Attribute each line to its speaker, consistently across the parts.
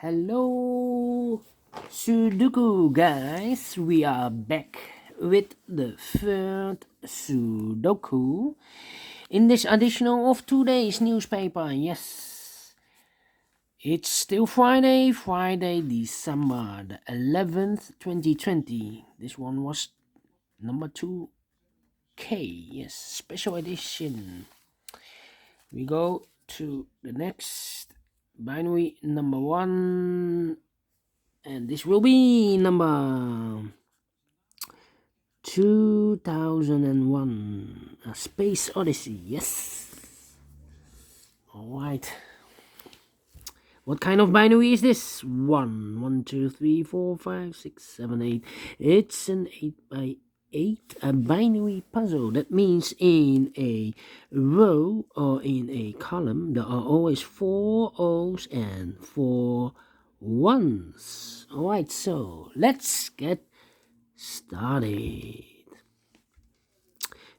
Speaker 1: Hello, Sudoku guys. We are back with the third Sudoku in this edition of today's newspaper. Yes, it's still Friday, December the 11th, 2020. This one was number 2K. Yes, special edition. We go to the next binary number 1, and this will be number 2001, A Space Odyssey. Yes. Alright. What kind of binary is this? 1, 2, 3, 4, 5, 6, 7, 8. It's an 8 by 8, a binary puzzle. That means in a row or in a column, there are always 4 O's and 4 1s. Alright, so let's get started.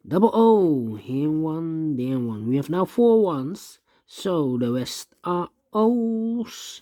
Speaker 1: Double O, here 1, there 1. We have now 4 1s, so the rest are O's.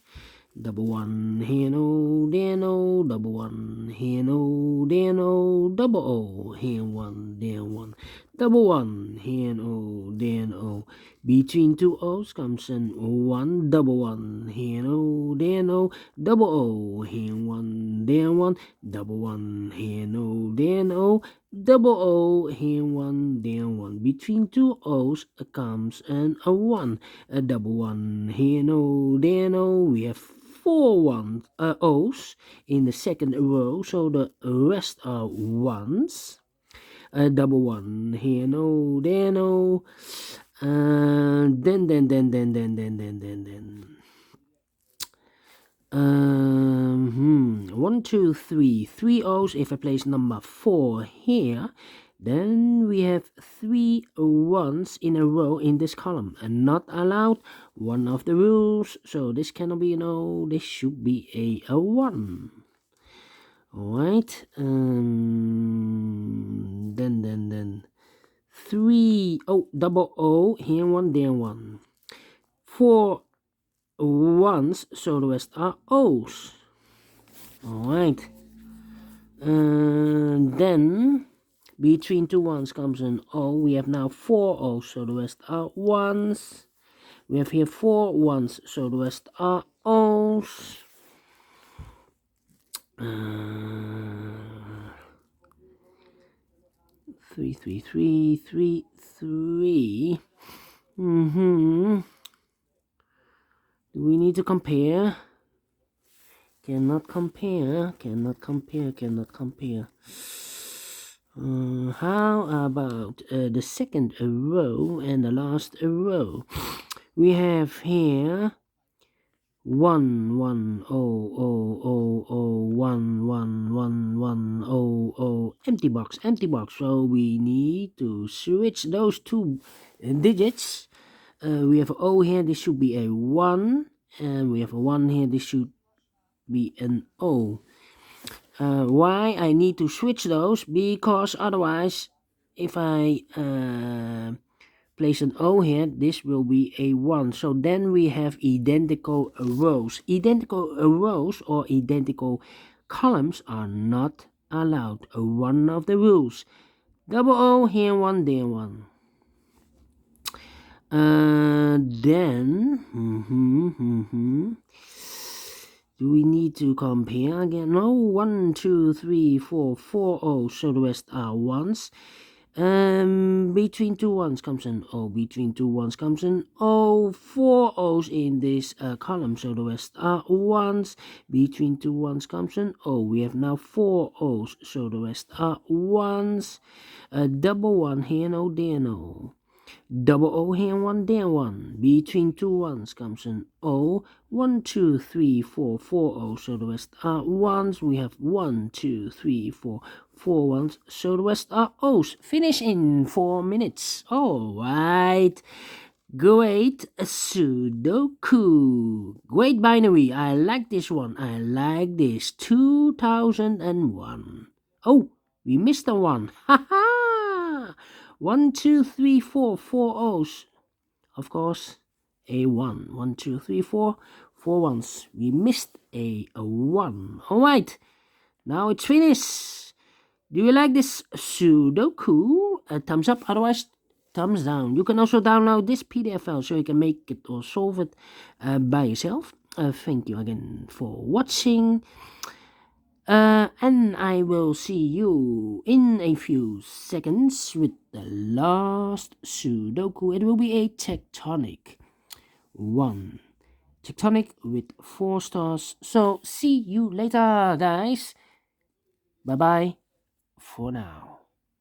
Speaker 1: Double 1, here no, there no. Double 1, here no, there no. Double O, here 1, there 1. Double 1, here no, there no. Between 2 O's comes an 1. Double 1, here no, there no. Double O, here 1, there 1. Double 1, here no, there no. Double O, here 1, there 1. Between 2 O's comes an 1. A double 1, here no, there no. We have 4 O's in the second row, so the rest are 1s. A double 1, here no, there no. Then. 1, 2, 3. 3 O's. If I place number 4 here, then we have 3 1s in a row in this column, and not allowed. One of the rules. So this cannot be an O. This should be a 1. Alright. Then 3 double O, here 1, there 1. 4 1s, so the rest are O's. Alright. Then between 2 1s comes an O. We have now 4 O's, so the rest are 1s. We have here 4 1s, so the rest are O's. 3, 3, 3, 3, 3. Do we need to compare? Cannot compare. How about the second row and the last row? We have here 1 1 0 0 0 0 1 1 1 1 0 0 empty box. So we need to switch those 2 digits. We have O here, this should be a 1, and we have a 1 here, this should be an O. Why I need to switch those? Because otherwise, if I place an O here, this will be a 1. So then we have identical rows. Identical rows or identical columns are not allowed. One of the rules. Double O, here 1, there 1. Then do we need to compare again? No. 1 2 3 4 4 O's, so the rest are 1s. Between 2 1s comes an O. Between 2 1s comes an O. 4 O's in this column, so the rest are 1s. Between 2 1s comes an O. We have now 4 O's, so the rest are 1s. Double 1, here no, there no. Double O, here 1, there 1. Between 2 1s comes an O. 1 2 3 4 4 O's, so the rest are 1s. We have 1 2 3 4 4 1s, so the rest are O's. Finish in 4 minutes. Alright. Great Sudoku. Great binary. I like this one. I like this. 2001. Oh, we missed a 1. Haha. 1 2 3 4 4 O's. Of course, a 1. 1 2 3 4 4 ones. We missed a 1. Alright, now it's finished. Do you like this Sudoku? A thumbs up, otherwise thumbs down. You can also download this PDF file so you can make it or solve it by yourself. Thank you again for watching. And I will see you in a few seconds with the last Sudoku. It will be a tectonic one. Tectonic with 4 stars. So see you later, guys. Bye bye for now.